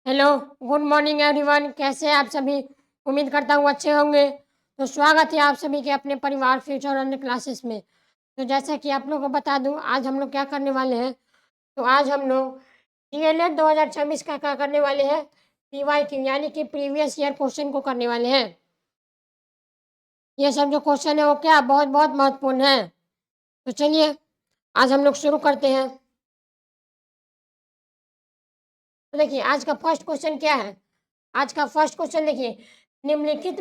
Hello, good morning everyone. कैसे हैं आप सभी? उम्मीद करता हूँ अच्छे होंगे। तो स्वागत है आप सभी के अपने परिवार फ्यूचर अन्य क्लासेस में। तो जैसा कि आप लोगों को बता दूँ, आज हम लोग क्या करने वाले हैं। तो आज हम लोग डीएलएड 2026 का क्या करने वाले हैं, पीवाईक्यू यानी कि प्रीवियस ईयर क्वेश्चन को करने वाले हैं। ये सब जो क्वेश्चन है वो क्या बहुत बहुत महत्वपूर्ण है। तो चलिए आज हम लोग शुरू करते हैं। तो देखिए आज का फर्स्ट क्वेश्चन क्या है। आज का फर्स्ट क्वेश्चन देखिए, निम्नलिखित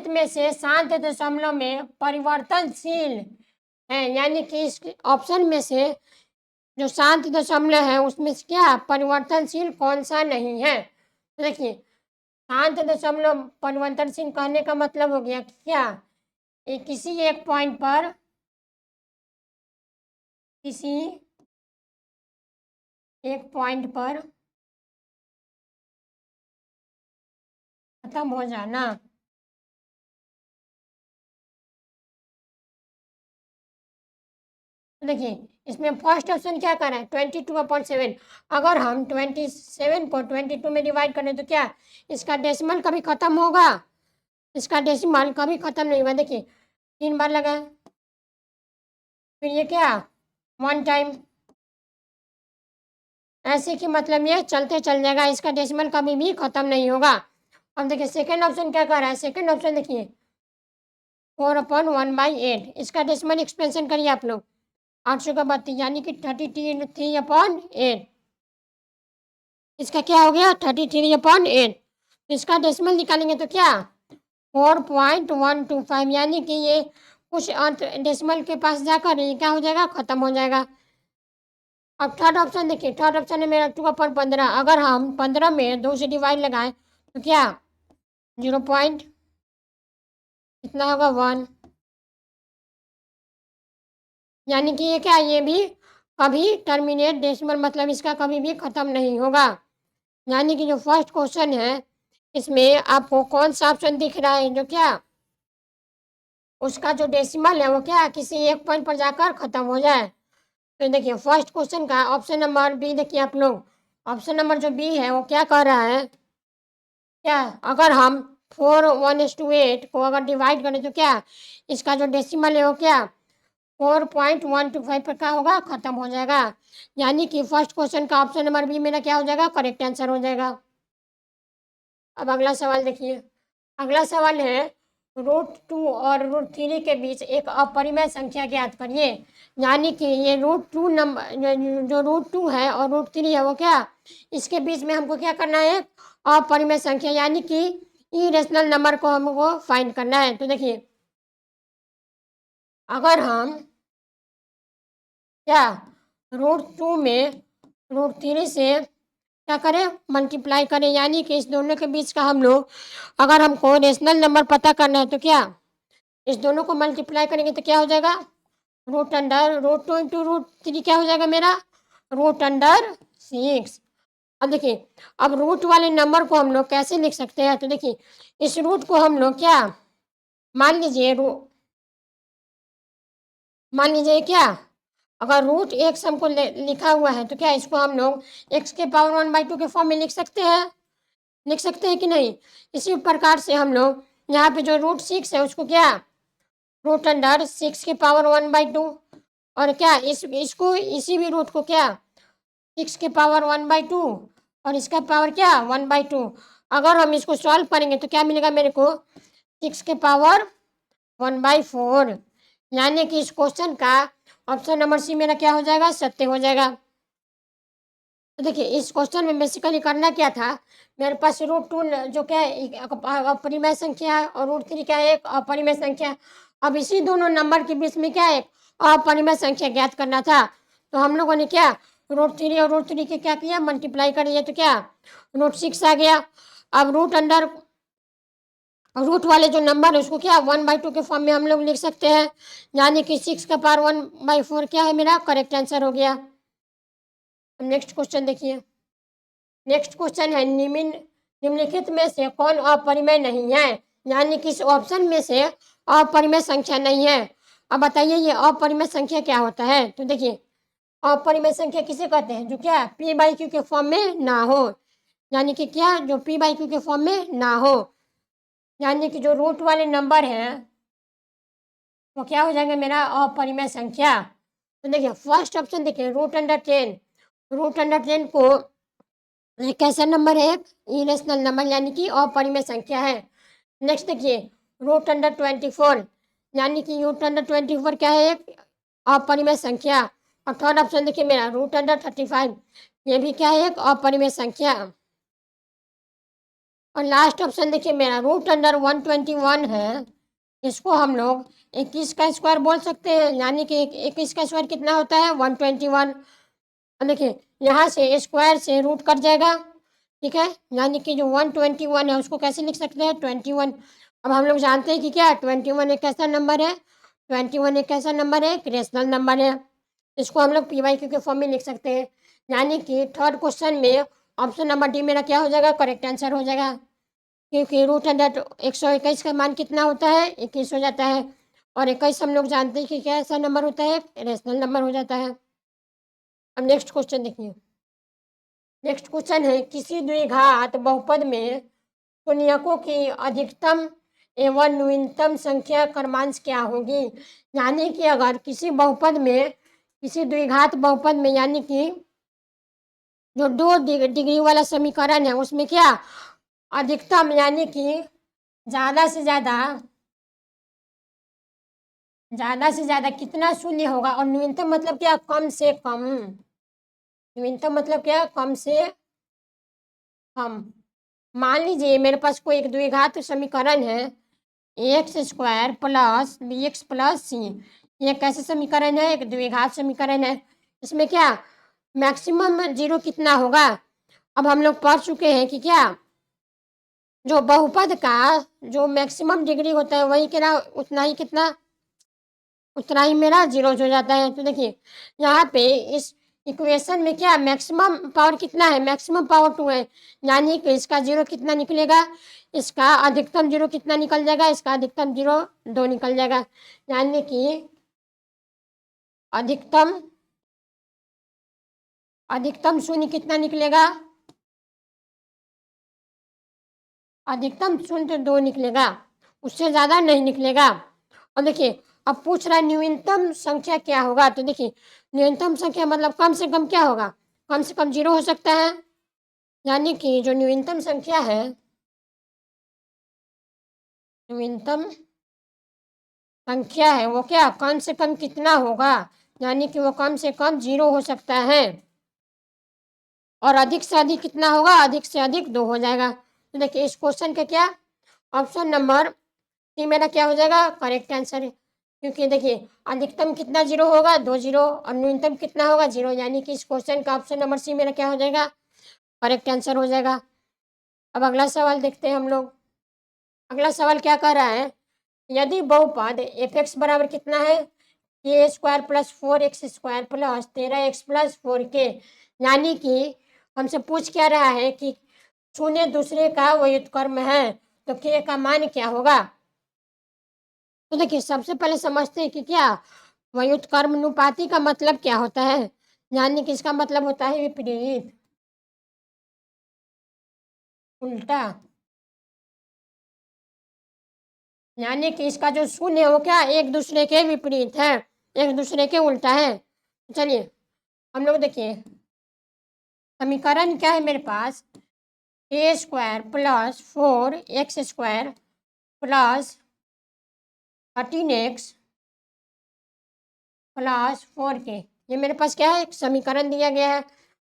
में से शांत दशमलव में परिवर्तनशील है, यानी कि इस ऑप्शन में से जो शांत दशमलव है उसमें से क्या परिवर्तनशील कौन सा नहीं है। तो देखिए शांत दशमलव परिवर्तनशील कहने का मतलब हो गया कि क्या किसी एक पॉइंट पर खत्म हो जाना। देखिए इसमें फर्स्ट ऑप्शन क्या कर रहा है 22/7। अगर हम 27 को 22 में डिवाइड करें तो क्या इसका डेसिमल कभी खत्म होगा? इसका डेसिमल कभी खत्म नहीं हुआ। देखिए 3 बार लगा, फिर ये क्या 1 टाइम, ऐसे कि मतलब ये चलते चल जाएगा, इसका डेसिमल कभी भी खत्म नहीं होगा। अब देखिए सेकेंड ऑप्शन क्या कर रहा है। सेकेंड ऑप्शन देखिए 4/1/8, इसका डेसिमल एक्सपेंशन करिए आप लोग 800 का 32 यानी कि 33/8। इसका क्या हो गया 33/8। इसका डेसिमल निकालेंगे तो क्या 4.125 यानी कि ये कुछ अंत डेसिमल के पास जाकर ये क्या हो जाएगा खत्म हो जाएगा। अब थर्ड ऑप्शन देखिए, थर्ड ऑप्शन है मेरा 2/15। अगर हम 15 में 2 से डिवाइड लगाएं तो क्या 0 पॉइंट कितना होगा 1, यानी कि ये क्या ये भी कभी टर्मिनेट डेसिमल मतलब इसका कभी भी खत्म नहीं होगा। यानी कि जो फर्स्ट क्वेश्चन है इसमें आपको कौन सा ऑप्शन दिख रहा है जो क्या उसका जो डेसिमल है वो क्या किसी एक पॉइंट पर जाकर खत्म हो जाए। तो देखिए फर्स्ट क्वेश्चन का ऑप्शन नंबर बी देखिए आप लोग। ऑप्शन नंबर जो बी है वो क्या कर रहा है, क्या अगर हम 4/1:8 को अगर डिवाइड करें तो क्या इसका जो डेसिमल है वो क्या 4.125 पर क्या होगा खत्म हो जाएगा। यानी कि फर्स्ट क्वेश्चन का ऑप्शन नंबर बी मेरा क्या हो जाएगा करेक्ट आंसर हो जाएगा। अब अगला सवाल देखिए। अगला सवाल है √2 और √3 के बीच एक अपरिमेय संख्या ज्ञात करिए। यानी कि ये √2 नंबर जो √2 है और √3 है वो क्या इसके बीच में हमको क्या करना है अपरिमेय संख्या यानी कि इरेशनल नंबर को हमको फाइंड करना है। तो देखिए अगर हम क्या √2 में √3 से क्या करें मल्टीप्लाई करें, यानी कि इस दोनों के बीच का हम लोग अगर हमको रेशनल नंबर पता करना है तो क्या इस दोनों को मल्टीप्लाई करेंगे तो क्या हो जाएगा √2 इंटू √3 क्या हो जाएगा मेरा √6। अब देखिए अब रूट वाले नंबर को हम लोग कैसे लिख सकते हैं। तो देखिए इस रूट को हम लोग क्या मान लीजिए क्या अगर √x हमको लिखा हुआ है तो क्या इसको हम लोग x⁻1/2 के फॉर्म में लिख सकते हैं कि नहीं। इसी प्रकार से हम लोग यहाँ पे जो √6 है उसको क्या √6⁻1/2 और क्या इसको इसी भी रूट को क्या 6⁻1/2 और इसका पावर क्या 1/2। अगर हम इसको सॉल्व करेंगे तो क्या मिलेगा मेरे को 6⁻1/4, यानी कि इस क्वेश्चन का ऑप्शन नंबर सी मेरा क्या हो जाएगा सत्य हो जाएगा। तो देखिए इस क्वेश्चन में बेसिकली करना क्या था, मेरे पास √2 जो क्या है अपरिमेय संख्या है और √3 क्या है एक अपरिमेय संख्या। अब इसी दोनों नंबर के बीच में क्या एक अपरिमेय संख्या ज्ञात करना था। तो हम लोगों ने क्या √3 और √3 के क्या किया मल्टीप्लाई करिए तो क्या √6 आ गया। अब रूट वाले जो नंबर है उसको क्या 1/2 के फॉर्म में हम लोग लिख सकते हैं, यानी कि 6⁻1/4 क्या है मेरा करेक्ट आंसर हो गया। नेक्स्ट क्वेश्चन देखिए। नेक्स्ट क्वेश्चन है निम्नलिखित में से कौन अपरिमेय नहीं है, यानी कि इस ऑप्शन में से अपरिमेय संख्या नहीं है। अब बताइए ये अपरिमेय संख्या क्या होता है। तो देखिए अपरिमेय संख्या किसे कहते हैं? जो क्या p बाई क्यू के फॉर्म में ना हो, यानी कि क्या जो p बाई क्यू के फॉर्म में ना हो, यानी कि जो रूट वाले नंबर हैं वो क्या हो जाएंगे मेरा अपरिमेय संख्या। तो देखिए फर्स्ट ऑप्शन देखिए रूट अंडर 10 को एक कैसा नंबर है? इरेशनल नंबर यानी कि अपरिमेय संख्या है। नेक्स्ट देखिए रूट अंडर 24 यानी कि रूट अंडर 24 क्या है? एक अपरिमेय संख्या। और थर्ड ऑप्शन देखिए मेरा रूट अंडर 35 ये भी क्या है? एक अपरिमेय संख्या। और लास्ट ऑप्शन देखिए मेरा रूट अंडर 121 है, इसको हम लोग 21 का स्क्वायर बोल सकते हैं, यानी कि 21 का स्क्वायर कितना होता है? 121। और देखिए यहाँ से स्क्वायर से रूट कट जाएगा, ठीक है, यानी कि जो 121 है उसको कैसे लिख सकते हैं? 21। अब हम लोग जानते हैं कि क्या 21 एक कैसा नंबर है? 21 एक कैसा नंबर है? एक रेशनल नंबर है। इसको हम लोग पी वाई क्यू के फॉर्म में लिख सकते हैं, यानी कि थर्ड क्वेश्चन में ऑप्शन नंबर डी मेरा क्या हो जाएगा? करेक्ट आंसर हो जाएगा, क्योंकि रूट अंडर 121 का मान कितना होता है? 21 हो जाता है। और 21 हम लोग जानते हैं कि क्या ऐसा नंबर होता है? रेशनल नंबर हो जाता है। अब नेक्स्ट क्वेश्चन देखिए। नेक्स्ट क्वेश्चन है किसी द्विघात बहुपद में शून्यकों की अधिकतम एवं न्यूनतम संख्या क्रमांश क्या होगी? यानी कि अगर किसी बहुपद में, किसी द्विघात बहुपद में, यानी कि जो दो डिग्री वाला समीकरण है उसमें क्या अधिकतम यानी कि ज़्यादा से ज़्यादा कितना शून्य होगा, और न्यूनतम मतलब क्या? कम से कम। न्यूनतम मतलब क्या? कम से कम। मान लीजिए मेरे पास कोई एक द्विघात समीकरण है x² प्लस bx प्लस सी, ये कैसे समीकरण है? एक द्विघात समीकरण है। इसमें क्या मैक्सिमम जीरो कितना होगा? अब हम लोग पढ़ चुके हैं कि क्या जो बहुपद का जो मैक्सिमम डिग्री होता है वही क्या उतना ही मेरा जीरोज हो जाता है। तो देखिए यहाँ पे इस इक्वेशन में क्या मैक्सिमम पावर कितना है? मैक्सिमम पावर 2 है, यानी कि इसका जीरो कितना निकलेगा? इसका अधिकतम जीरो कितना निकल जाएगा? इसका अधिकतम जीरो 2 निकल जाएगा, यानी कि अधिकतम अधिकतम शून्य कितना निकलेगा? अधिकतम शून्य तो 2 निकलेगा, उससे ज़्यादा नहीं निकलेगा। और देखिए अब पूछ रहा है न्यूनतम संख्या क्या होगा? तो देखिए न्यूनतम संख्या मतलब कम से कम क्या होगा? कम से कम जीरो हो सकता है, यानी कि जो न्यूनतम संख्या है, न्यूनतम संख्या है वो क्या कम से कम कितना होगा? यानी कि वो कम से कम जीरो हो सकता है, और अधिक से अधिक कितना होगा? अधिक से अधिक 2 हो जाएगा। तो देखिए इस क्वेश्चन का क्या ऑप्शन नंबर सी मेरा क्या हो जाएगा? करेक्ट आंसर है, क्योंकि देखिए अधिकतम कितना जीरो होगा? 2 जीरो, और न्यूनतम कितना होगा? जीरो, यानी कि इस क्वेश्चन का ऑप्शन नंबर सी मेरा क्या हो जाएगा? करेक्ट आंसर हो जाएगा। अब अगला सवाल देखते हैं हम लोग। अगला सवाल क्या कह रहा है? यदि बहुपद एफ एक्स बराबर कितना है? k² plus 4x² plus 13x plus 4k, यानी कि हमसे पूछ क्या रहा है कि शून्य दूसरे का व्युत्क्रम है, तो k का मान क्या होगा? तो देखिए सबसे पहले समझते हैं कि क्या व्युत्क्रमानुपाती का मतलब क्या होता है, यानी कि इसका मतलब होता है विपरीत, उल्टा, यानी कि इसका जो शून्य है वो क्या एक दूसरे के विपरीत है, एक दूसरे के उल्टा है। चलिए हम लोग देखिए समीकरण क्या है मेरे पास? k² plus 4x² plus 13x plus 4k, ये मेरे पास क्या है? एक समीकरण दिया गया है।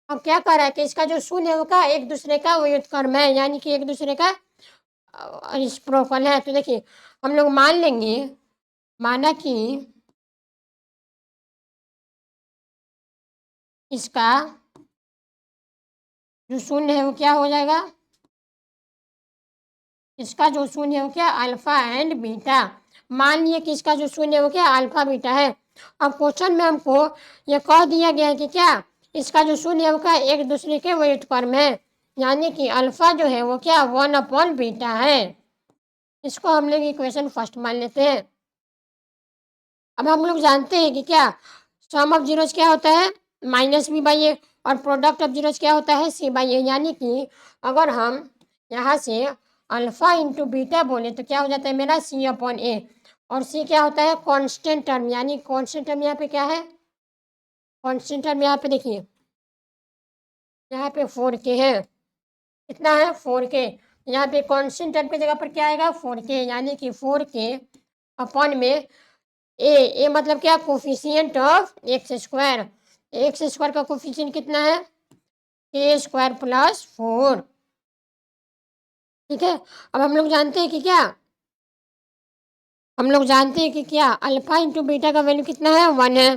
अब क्या कह रहा है कि इसका जो शून्य होगा एक दूसरे का व्युत्क्रम है, यानी कि एक दूसरे का रेसिप्रोकल है। तो देखिए हम लोग मान लेंगे, माना कि इसका जो शून्य है वो क्या हो जाएगा? इसका जो शून्य है वो क्या अल्फा एंड बीटा। मान लिए कि इसका जो शून्य है वो क्या अल्फा बीटा है। अब क्वेश्चन में हमको ये कह दिया गया है कि क्या इसका जो शून्य है वो क्या एक दूसरे के व्युत्क्रम है, यानी कि अल्फा जो है वो क्या 1/बीटा है। इसको हम लोग इक्वेशन फर्स्ट मान लेते हैं। अब हम लोग जानते हैं कि क्या सम ऑफ जीरोस क्या होता है? माइनस बी बाई ए, और प्रोडक्ट ऑफ जीरोस क्या होता है, सी बाई ए। यानी कि अगर हम यहाँ से अल्फा इंटू बीटा बोले तो क्या हो जाता है मेरा, सी अपॉन ए। और सी क्या होता है, कांस्टेंट टर्म, यानी कांस्टेंट टर्म यहाँ पे क्या है, कांस्टेंट टर्म यहाँ पे देखिए, यहाँ पे 4k है। कितना है, 4k। यहाँ पे कांस्टेंट टर्म की जगह पर क्या आएगा, 4k, यानी कि 4k अपॉन में ए मतलब क्या, coefficient of x square. X square का कोफिशिएंट कितना है, के स्क्वायर प्लस 4। ठीक है। अब हम लोग जानते हैं कि क्या, हम लोग जानते हैं कि क्या, अल्फा इंटू बीटा का वैल्यू कितना है, 1 है।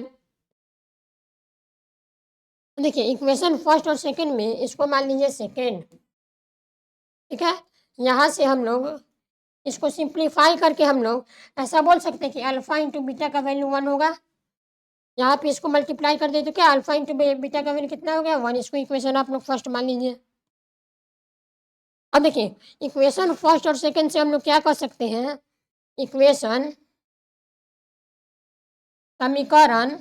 देखिए इक्वेशन फर्स्ट और सेकंड में इसको मान लीजिए सेकंड। ठीक है। यहाँ से हम लोग इसको सिंप्लीफाई करके हम लोग ऐसा बोल सकते हैं कि अल्फा इंटू बीटा का वैल्यू 1 होगा। यहाँ पे इसको मल्टीप्लाई कर दे तो क्या, अल्फा इंटू बीटा का वैल्यू कितना हो गया, 1। इसको इक्वेशन आप लोग फर्स्ट मान लीजिए। अब देखिए इक्वेशन फर्स्ट और सेकंड से हम लोग क्या कर सकते हैं, इक्वेशन समीकरण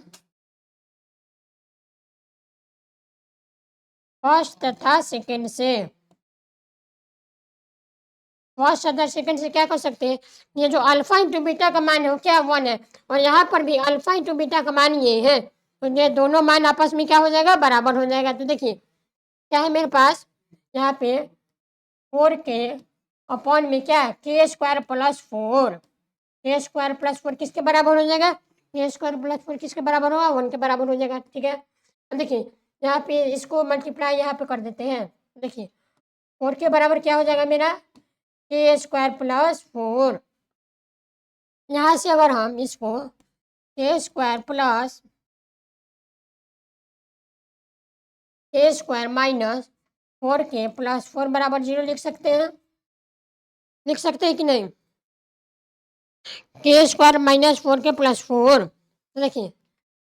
फर्स्ट तथा सेकंड से, फर्स्ट तथा सेकंड से क्या कर सकते हैं, ये जो अल्फा इंटू बीटा का मान है वो क्या, 1 है, और यहाँ पर भी अल्फा इंटू बीटा का मान ये है, तो ये दोनों मान आपस में क्या हो जाएगा, बराबर हो जाएगा। तो देखिए क्या है मेरे पास, यहाँ पे 4k अपॉन में क्या है, के स्क्वायर प्लस 4। के स्क्वायर प्लस 4 किसके बराबर हो जाएगा, के स्क्वायर प्लस 4 किसके बराबर होगा, 1 के बराबर हो जाएगा। ठीक है। अब देखिए यहाँ पे इसको मल्टीप्लाई यहाँ पे कर देते हैं। देखिए 4 के बराबर क्या हो जाएगा मेरा, के स्क्वायर प्लस 4। यहाँ से अगर हम इसको के स्क्वायर माइनस 4k प्लस 4 बराबर 0 लिख सकते हैं, लिख सकते हैं कि नहीं, के स्क्वायर माइनस 4k प्लस 4। तो देखिए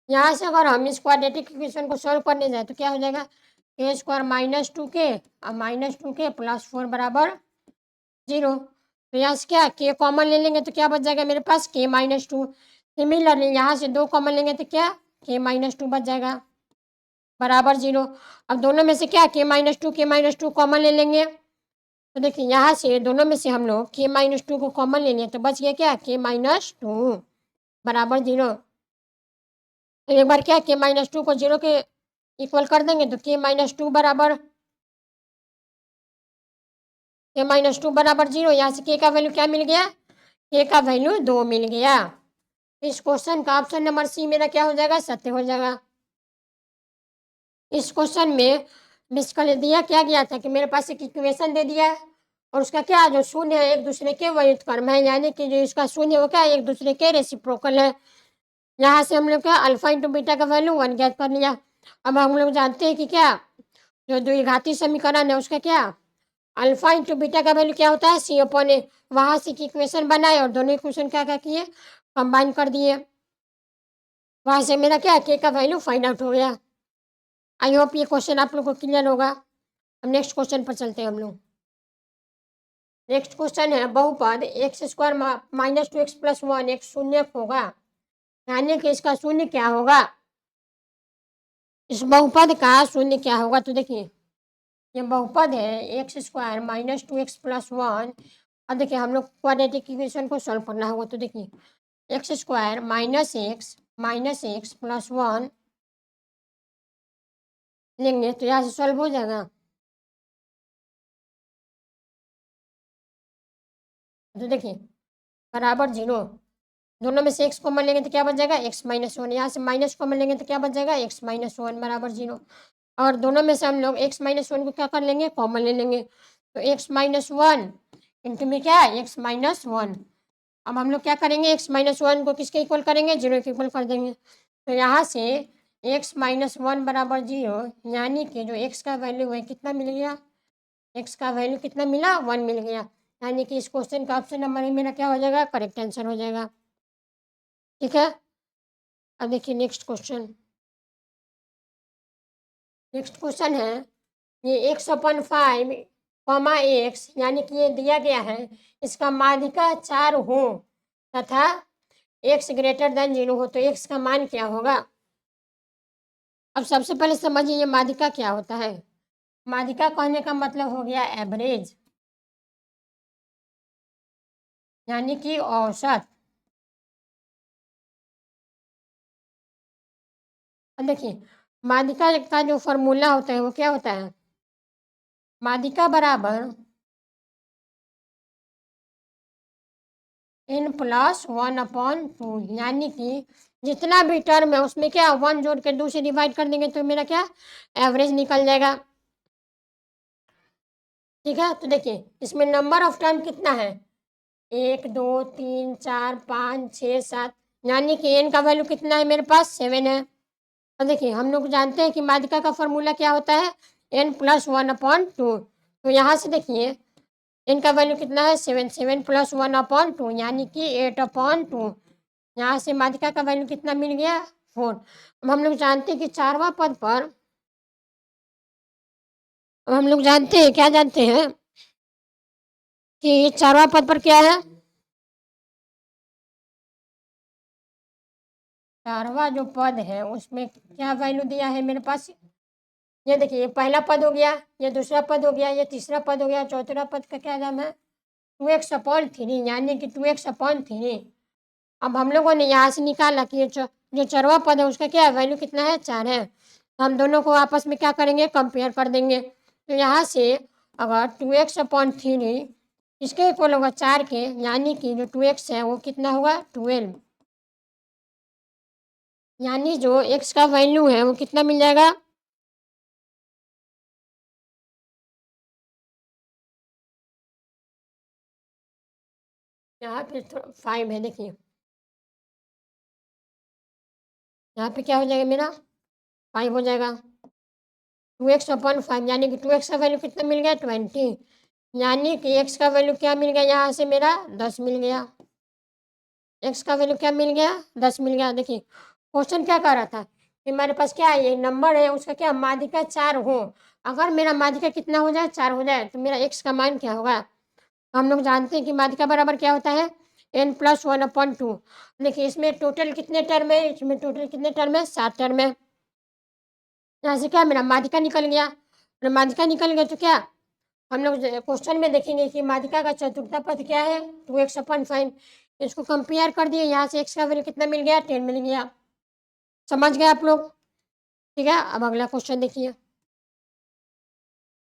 यहाँ से अगर हम इस क्वाड्रेटिक इक्वेशन को सॉल्व करने जाए तो क्या हो जाएगा, के स्क्वायर माइनस 2k और माइनस 2k प्लस 4 बराबर 0। तो यहाँ से क्या, के कॉमन ले लेंगे तो क्या बच जाएगा मेरे पास, के माइनस 2। सिमिलरली यहाँ से 2 कॉमन लेंगे तो क्या, के माइनस 2 बच जाएगा बराबर 0। अब दोनों में से क्या, के माइनस टू कॉमन ले लेंगे। तो देखिए यहाँ से दोनों में से हम लोग के माइनस 2 को कॉमन ले लिए तो बच गया क्या, के माइनस 2 बराबर 0। तो एक बार क्या, के माइनस 2 को 0 के इक्वल कर देंगे तो के माइनस 2 बराबर, के माइनस 2 बराबर 0। यहाँ से के का वैल्यू क्या मिल गया, के का वैल्यू 2 मिल गया। इस क्वेश्चन का ऑप्शन नंबर सी मेरा क्या हो जाएगा, सत्य हो जाएगा। इस क्वेश्चन में बेसिकली दिया क्या गया था कि मेरे पास एक इक्वेशन दे दिया है और उसका क्या, जो शून्य है एक दूसरे के व्युत्क्रम है, यानी कि जो इसका शून्य वो क्या, एक दूसरे के रेसिप्रोकल है। यहाँ से हम लोग क्या, अल्फा इंटू बीटा का वैल्यू 1 ज्ञात कर लिया। अब हम लोग जानते हैं कि क्या, जो द्विघाती समीकरण है उसका क्या, अल्फा इंटू बीटा का वैल्यू क्या होता है, सी अपॉन ए। वहाँ से इक्वेशन बनाए और दोनों इक्वेशन क्या क्या किए, कंबाइन कर दिए। वहाँ से मेरा क्या, के का वैल्यू फाइंड आउट हो गया। आई होप ये क्वेश्चन आप लोग को क्लियर होगा। अब नेक्स्ट क्वेश्चन पर चलते हैं हम लोग। नेक्स्ट क्वेश्चन है, बहुपद x square minus 2x plus 1 एक शून्य होगा, यानी कि इसका शून्य क्या होगा, इस बहुपद का शून्य क्या होगा। तो देखिए ये बहुपद है x square minus 2x plus 1। अब देखिए हम लोग क्वाड्रेटिक इक्वेशन को सॉल्व करना होगा। तो देखिए x square minus x plus 1 लेंगे तो यहाँ से सॉल्व हो जाएगा। तो देखिए बराबर 0, दोनों में से एक्स कॉमन लेंगे तो क्या बच जाएगा, एक्स माइनस 1। यहाँ से माइनस कॉमन लेंगे तो क्या बच जाएगा, एक्स माइनस 1 बराबर 0। और दोनों में से हम लोग एक्स माइनस 1 को क्या कर लेंगे, कॉमन ले लेंगे। तो एक्स माइनस 1 इंटू में क्या है, एक्स माइनस 1। अब हम लोग क्या करेंगे, एक्स माइनस 1 को किसके इक्वल करेंगे, 0 के इक्वल कर देंगे। तो यहाँ से एक्स माइनस 1 बराबर 0, यानी कि जो एक्स का वैल्यू है कितना मिल गया, एक्स का वैल्यू कितना मिला, 1 मिल गया। यानी कि इस क्वेश्चन का ऑप्शन नंबर मेरा क्या हो जाएगा, करेक्ट आंसर हो जाएगा। ठीक है। अब देखिए नेक्स्ट क्वेश्चन, नेक्स्ट क्वेश्चन है, ये एक्स अपन 5 कॉमा एक्स, यानी कि ये दिया गया है, इसका माध्यिका 4 हो तथा एक्स ग्रेटर देन 0 हो तो एक्स का मान क्या होगा। अब सबसे पहले समझिए ये माध्यिका क्या होता है। माध्यिका कहने का मतलब हो गया एवरेज, यानी कि औसत। अब देखिए, माध्यिका का जो फ़ॉर्मूला होता है वो क्या होता है? माध्यिका बराबर n+1/2, यानी कि जितना भी टर्म है उसमें क्या 1 जोड़ के 2 से डिवाइड कर देंगे तो मेरा क्या एवरेज निकल जाएगा। ठीक है? तो देखिए इसमें नंबर ऑफ टर्म कितना है? 1, 2, 3, 4, 5, 6, 7, यानी कि n का वैल्यू कितना है मेरे पास 7 है। और देखिए हम लोग जानते हैं कि माध्यिका का फ़ॉर्मूला क्या होता है? n+1/2। तो यहाँ से देखिए n का वैल्यू कितना है 7, 7 + 1/2 यानी कि 8/2। यहाँ से माध्यिका का वैल्यू कितना मिल गया 4। अब हम लोग जानते हैं कि चारवां पद पर, अब हम लोग जानते हैं, क्या जानते हैं कि चारवां पद पर क्या है? चारवां जो पद है उसमें क्या वैल्यू दिया है मेरे पास? ये देखिए ये पहला पद हो गया, ये दूसरा पद हो गया, ये तीसरा पद हो गया, चौथा पद का क्या नाम है? 2x/3, यानी कि 2x/3। अब हम लोगों ने यहाँ से निकाला कि ये जो चरवा पद है उसका क्या है वैल्यू कितना है 4 है। तो हम दोनों को आपस में क्या करेंगे कंपेयर कर देंगे। तो यहाँ से अगर 2x/3 इसके इक्वल होगा 4 के, यानी कि जो 2x है वो कितना होगा 12, यानी जो x का वैल्यू है वो कितना मिल जाएगा? यहाँ पे 5 है, देखिए यहाँ पे क्या हो जाएगा मेरा 5 हो जाएगा। 2x/5 यानी कि 2x का वैल्यू कितना मिल गया 20, यानी कि x का वैल्यू क्या मिल गया यहाँ से मेरा 10 मिल गया। x का वैल्यू क्या मिल गया 10 मिल गया। देखिए क्वेश्चन क्या कह रहा था कि मेरे पास क्या है ये नंबर है उसका क्या माध्यिका 4 हो। अगर मेरा माध्यिका कितना हो जाए 4 हो जाए तो मेरा x का मान क्या होगा? हम लोग जानते हैं कि माध्यिका बराबर क्या होता है n+1/2। देखिए इसमें टोटल कितने टर्म है? इसमें टोटल कितने टर्म है 7 टर्म है। यहाँ से क्या मेरा माध्यिका निकल गया, और माध्यिका निकल गया तो क्या हम लोग क्वेश्चन में देखेंगे कि माध्यिका का चतुर्थ पद क्या है 2x/5। इसको कंपेयर कर दिए, यहाँ से x का वैल्यू कितना मिल गया 10 मिल गया। समझ गए आप लोग? ठीक है, अब अगला क्वेश्चन देखिए।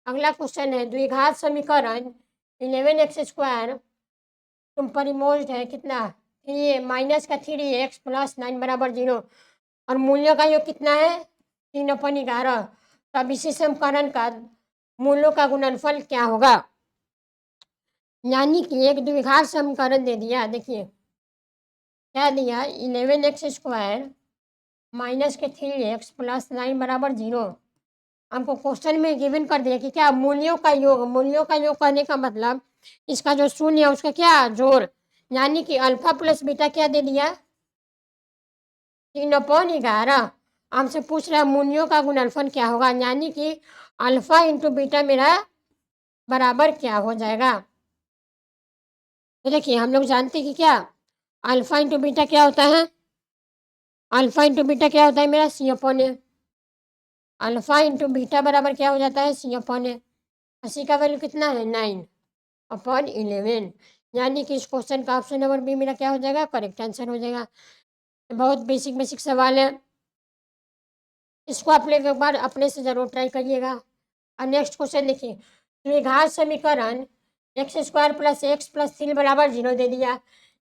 अगला क्वेश्चन है द्विघात समीकरण 11x² तुम परिमोज्ड है कितना ये माइनस का 3x + 9 = 0 और मूल्यों का योग कितना है 3/11। तब इसी समीकरण का मूल्यों का गुणनफल क्या होगा? यानी कि एक द्विघात समीकरण दे दिया। देखिए क्या दिया 11x² माइनस के 3x + 9 = 0। हमको क्वेश्चन में गिवन कर दिया कि क्या मूल्यों का योग, मूल्यों का योग करने का मतलब इसका जो शून्य है उसका क्या जोड़, यानी कि अल्फा प्लस बीटा क्या दे दिया 3/11। हमसे पूछ रहा है मूल्यों का गुणनफल क्या होगा, यानी कि अल्फा इंटू बीटा मेरा बराबर क्या हो जाएगा। तो देखिए हम लोग जानते हैं कि क्या अल्फा इंटू बीटा क्या होता है, अल्फा इंटू बीटा क्या होता है मेरा c/a। अल्फा इंटू बीटा बराबर क्या हो जाता है c/a। सी का वैल्यू कितना है 9/11, यानी कि इस क्वेश्चन का ऑप्शन नंबर बी मेरा क्या हो जाएगा करेक्ट आंसर हो जाएगा। बहुत बेसिक बेसिक सवाल है, इसको आप लोग एक बार अपने से ज़रूर ट्राई करिएगा। और नेक्स्ट क्वेश्चन देखिए द्विघात समीकरण x² + x + 3 = 0 दे दिया।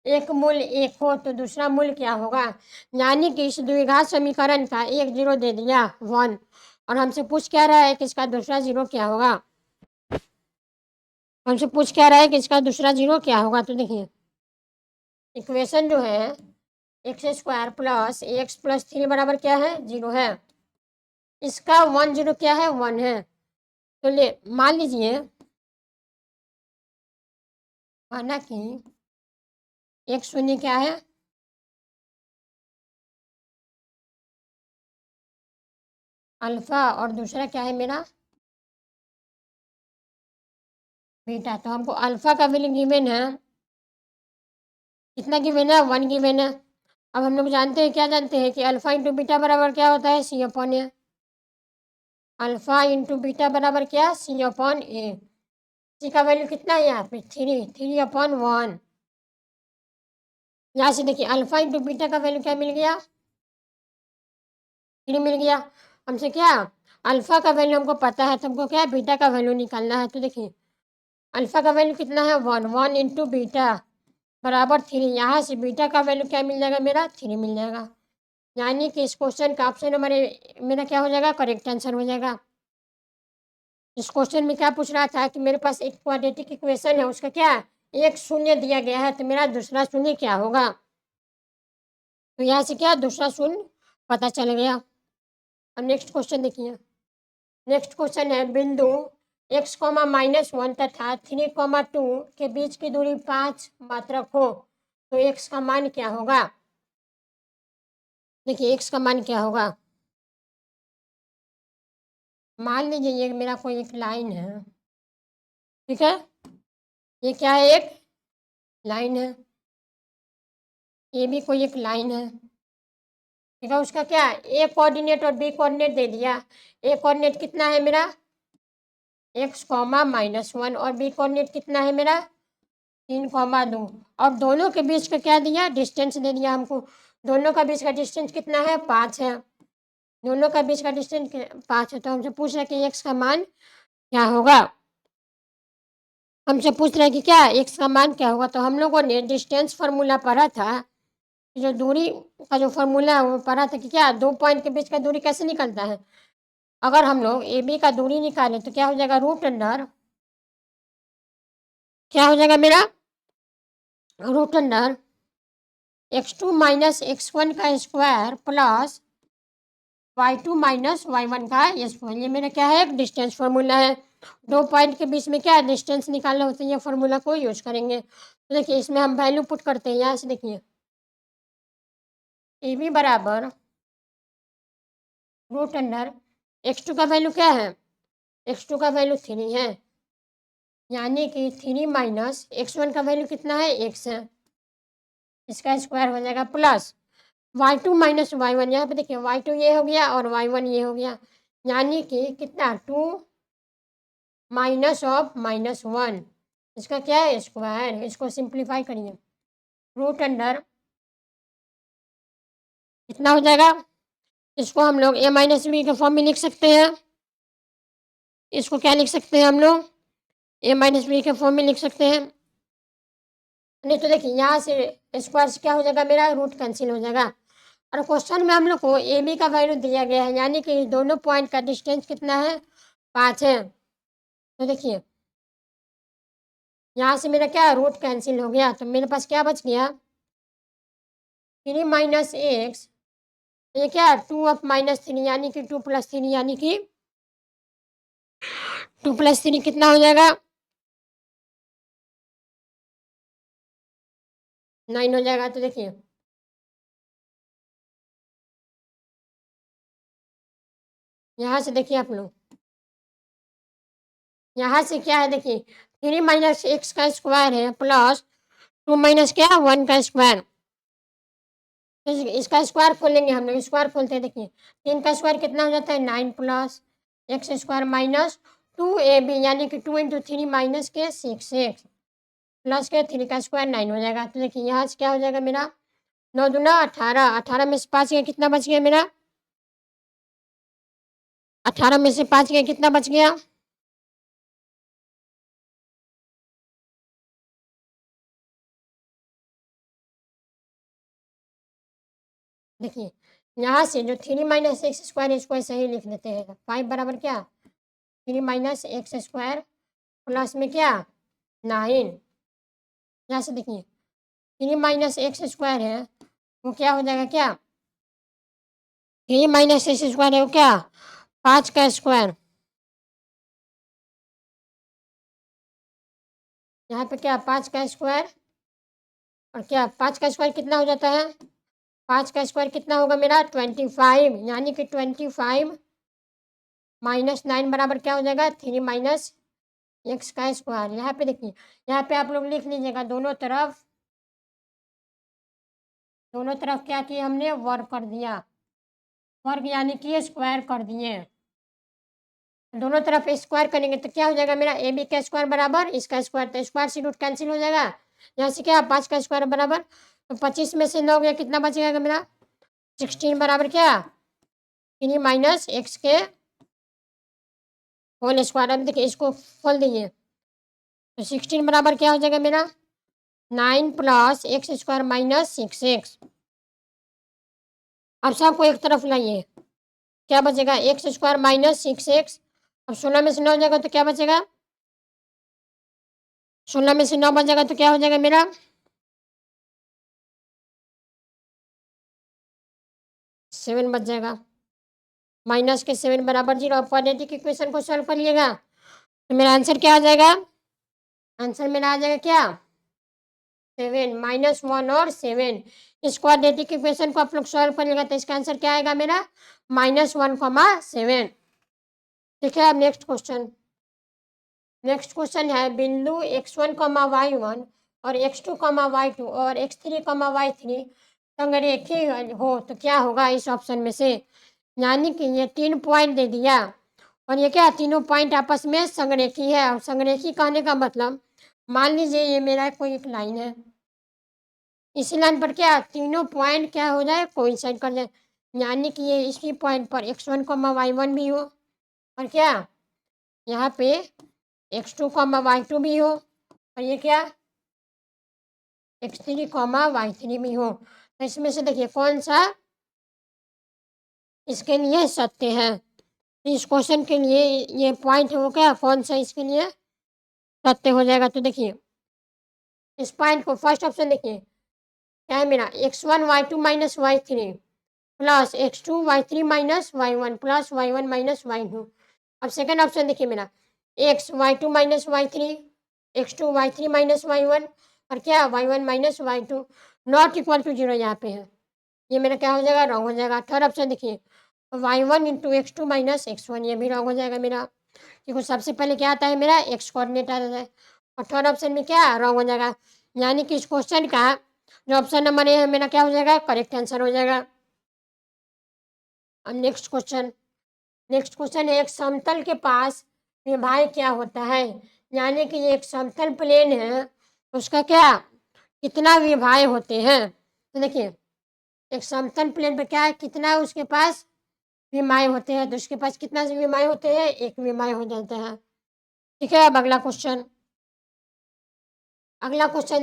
एक मूल 1 हो तो दूसरा मूल क्या होगा, यानी कि इस द्विघात समीकरण का एक 0 दे दिया 1, और हमसे पूछ क्या रहा है कि इसका दूसरा 0 क्या होगा। हमसे पूछ क्या रहा है कि इसका दूसरा 0 क्या होगा। तो देखिए इक्वेशन जो है x² + x + 3 बराबर क्या है 0 है। इसका 1 0 क्या है 1 है। तो ले मान लीजिए माना कि एक शून्य क्या है अल्फा और दूसरा क्या है मेरा बीटा। तो हमको अल्फा का वैल्यू गिवन है कितना गिवन है 1 गिवन है। अब हम लोग जानते हैं क्या जानते हैं कि अल्फा इंटू बीटा बराबर क्या होता है c/a। अल्फा इंटू बीटा बराबर क्या, सी अपॉन ए। सी का वैल्यू कितना है यहाँ पे, 3/1। यहाँ से देखिए अल्फा इंटू बीटा का वैल्यू क्या मिल गया, 3 मिल गया। हमसे क्या, अल्फा का वैल्यू हमको पता है, तो हमको क्या है, बीटा का वैल्यू निकालना है। तो देखिए अल्फा का वैल्यू कितना है, 1 इंटू बीटा बराबर 3। यहाँ से बीटा का वैल्यू क्या मिल जाएगा मेरा, 3 मिल जाएगा। यानी कि इस क्वेश्चन का ऑप्शन नंबर मेरा क्या हो जाएगा, करेक्ट आंसर हो जाएगा। इस क्वेश्चन में क्या पूछ रहा था कि मेरे पास एक क्वाड्रेटिक इक्वेशन है, उसका क्या एक शून्य दिया गया है, तो मेरा दूसरा शून्य क्या होगा। तो यहाँ से क्या दूसरा शून्य पता चल गया। अब नेक्स्ट क्वेश्चन देखिए। नेक्स्ट क्वेश्चन है बिंदु x,-1 तथा 3,2 के बीच की दूरी 5 मात्रक हो तो x का मान क्या होगा। देखिए x का मान क्या होगा। मान लीजिए ये मेरा कोई एक लाइन है, ठीक है, ये क्या है, एक लाइन है, ये भी कोई एक लाइन है, ठीक है। उसका क्या ए कोऑर्डिनेट और बी कोऑर्डिनेट दे दिया। ए कोऑर्डिनेट कितना है मेरा x,-1 और बी कोऑर्डिनेट कितना है मेरा 3,2। और दोनों के बीच का क्या दिया, डिस्टेंस दे दिया हमको। दोनों का बीच का डिस्टेंस कितना है, 5 है। दोनों का बीच का डिस्टेंस 5 है। तो हमसे पूछ रहे कि x का मान क्या होगा। हमसे पूछ रहे हैं कि क्या x का मान क्या होगा। तो हम लोगों ने डिस्टेंस फार्मूला पढ़ा था, जो दूरी का जो फार्मूला है वो पढ़ा था कि क्या दो पॉइंट के बीच का दूरी कैसे निकलता है। अगर हम लोग ए बी का दूरी निकालें तो क्या हो जाएगा, रूट अंडर क्या हो जाएगा मेरा, root under x2 minus x1 का square plus y2 minus y1 का स्क्वायर। ये मेरा क्या है, एक डिस्टेंस फार्मूला है। दो पॉइंट के बीच में क्या डिस्टेंस निकालना होता है, ये फार्मूला को यूज करेंगे। तो देखिए इसमें हम वैल्यू पुट करते हैं। यहाँ से देखिए ए बी बराबर रूट अंडर x2 का वैल्यू क्या है, x2 का वैल्यू 3 है, यानी कि 3 माइनस x1 का वैल्यू कितना है, x है, इसका स्क्वायर हो जाएगा प्लस y2 माइनस y1। यहाँ पे देखिए y2 ये हो गया और y1 ये हो गया, यानी कि कितना 2 माइनस ऑफ -1, इसका क्या है स्क्वायर। इसको सिंप्लीफाई करिए, रूट अंडर कितना हो जाएगा, इसको हम लोग a माइनस बी के फॉर्म में लिख सकते हैं। इसको क्या लिख सकते हैं हम लोग, a माइनस बी के फॉर्म में लिख सकते हैं। नहीं तो देखिए यहाँ से स्क्वायर से क्या हो जाएगा मेरा, रूट कैंसिल हो जाएगा। और क्वेश्चन में हम लोग को ए बी का वैल्यू दिया गया है, यानी कि दोनों पॉइंट का डिस्टेंस कितना है, 5 है। तो देखिए यहाँ से मेरा क्या रूट कैंसिल हो गया, तो मेरे पास क्या बच गया, 3 माइनस एक्स, ये क्या 2 ऑफ -3 यानी कि 2 + 3 यानी कि 2 + 3 कितना हो जाएगा, 9 हो जाएगा। तो देखिए यहाँ से देखिए आप लोग, यहाँ से क्या है देखिए 3 माइनस एक्स का स्क्वायर है प्लस 2 माइनस क्या 1 का स्क्वायर। तो इसका स्क्वायर खोलेंगे हम लोग, स्क्वायर खोलते हैं। देखिए 3 का स्क्वायर कितना हो जाता है, 9 plus x square minus 2ab यानी कि 2 × 3 माइनस के 6x प्लस के 3 का स्क्वायर 9 हो जाएगा। तो देखिए यहाँ से क्या हो जाएगा मेरा 9 दूना 18, 18 में से 5 गया कितना बच गया मेरा, 18 में से 5 गया कितना बच गया, देखिए यहाँ से जो 3 माइनस एक्स स्क्वायर इसको ऐसे ही लिख देते हैं। 5 बराबर क्या 3 माइनस एक्स स्क्वायर प्लस में क्या 9। यहाँ से देखिए 3 माइनस एक्स स्क्वायर है वो क्या हो जाएगा, क्या 3 माइनस एक्स स्क्वायर है वो क्या 5 का स्क्वायर। यहाँ पे क्या 5 का स्क्वायर और क्या 5 का स्क्वायर कितना हो जाता है, 5 का स्क्वायर कितना होगा मेरा 25, यानी कि 25 माइनस 9 बराबर क्या हो जाएगा 3 माइनस एक्स का स्क्वायर। यहाँ पे देखिए, यहाँ पे आप लोग लिख लीजिएगा दोनों तरफ क्या किया हमने वर्ग कर दिया, वर्ग यानी कि स्क्वायर कर दिए। दोनों तरफ स्क्वायर करेंगे तो क्या हो जाएगा मेरा ए बी का स्क्वायर बराबर इसका स्क्वायर, तो स्क्वायर से रूट कैंसिल हो जाएगा। यहाँ से क्या 5 का स्क्वायर बराबर, तो 25 में से 9 गया कितना बचेगा मेरा 16 बराबर क्या 3 माइनस एक्स के होल स्क्वायर। अब देखिए इसको खोल दीजिए तो 16 बराबर क्या हो जाएगा मेरा 9 plus x square minus 6x। अब सबको एक तरफ लाइए, क्या बचेगा एक्स स्क्वायर माइनस 6x। अब 16 में से 9 जाएगा तो क्या बचेगा 16 में से 9 बच जाएगा तो क्या हो जाएगा मेरा 7 बच जाएगा, माइनस के 7 बराबर 0। अब क्वाड्रेटिक इक्वेशन को सॉल्व करिएगा तो मेरा आंसर क्या आ जाएगा, आंसर मेरा आ जाएगा क्या 7 माइनस 1 और 7। इस क्वाड्रेटिक इक्वेशन को आप लोग सॉल्व करिएगा तो इसका आंसर क्या आएगा मेरा -1,7। ठीक है। अब नेक्स्ट क्वेश्चन है बिंदु x1, y1 और x2, y2 और x3, y3 संरेखी हो तो क्या होगा इस ऑप्शन में से। यानी कि ये 3 पॉइंट दे दिया और ये क्या तीनों पॉइंट आपस में संरेखी है। और संरेखी कहने का मतलब मान लीजिए ये मेरा कोई एक लाइन है, इस लाइन पर क्या तीनों पॉइंट क्या हो जाए कोइंसाइड कर जाए। यानी कि ये इसी पॉइंट पर x1, y1 भी हो और क्या यहाँ पे x2, y2 भी हो और ये क्या x3, y3 भी हो। तो इसमें से देखिए कौन सा इसके लिए सत्य है। इस क्वेश्चन के लिए ये पॉइंट है वो क्या कौन सा इसके लिए सत्य हो जाएगा। तो देखिए इस पॉइंट को फर्स्ट ऑप्शन देखिए क्या है मेरा x1, y2 minus y3 plus x2, y3 minus y1 plus y1 minus y2। अब सेकेंड ऑप्शन देखिए मेरा x y2 minus y3 x2 y3 minus y1 और क्या y1 minus y2 not equal to 0 यहाँ पे है, ये मेरा क्या हो जाएगा रॉन्ग हो जाएगा। थर्ड ऑप्शन देखिए y1 into x2 minus x1 ये भी रॉन्ग हो जाएगा मेरा, क्योंकि सबसे पहले क्या आता है मेरा x कोऑर्डिनेट आता है। और थर्ड ऑप्शन में क्या रॉन्ग हो जाएगा। यानी कि इस क्वेश्चन का जो ऑप्शन नंबर है मेरा क्या हो जाएगा करेक्ट आंसर हो जाएगा। अब नेक्स्ट क्वेश्चन है एक समतल के पास विभाय क्या होता है। यानी कि ये एक समतल प्लेन है उसका क्या कितना विभाय होते हैं। तो देखिए एक समतल प्लेन पर क्या है कितना उसके पास विमाय होते हैं, तो उसके पास कितना विमाय होते हैं एक विमाय हो जाता है। ठीक है। अब अगला क्वेश्चन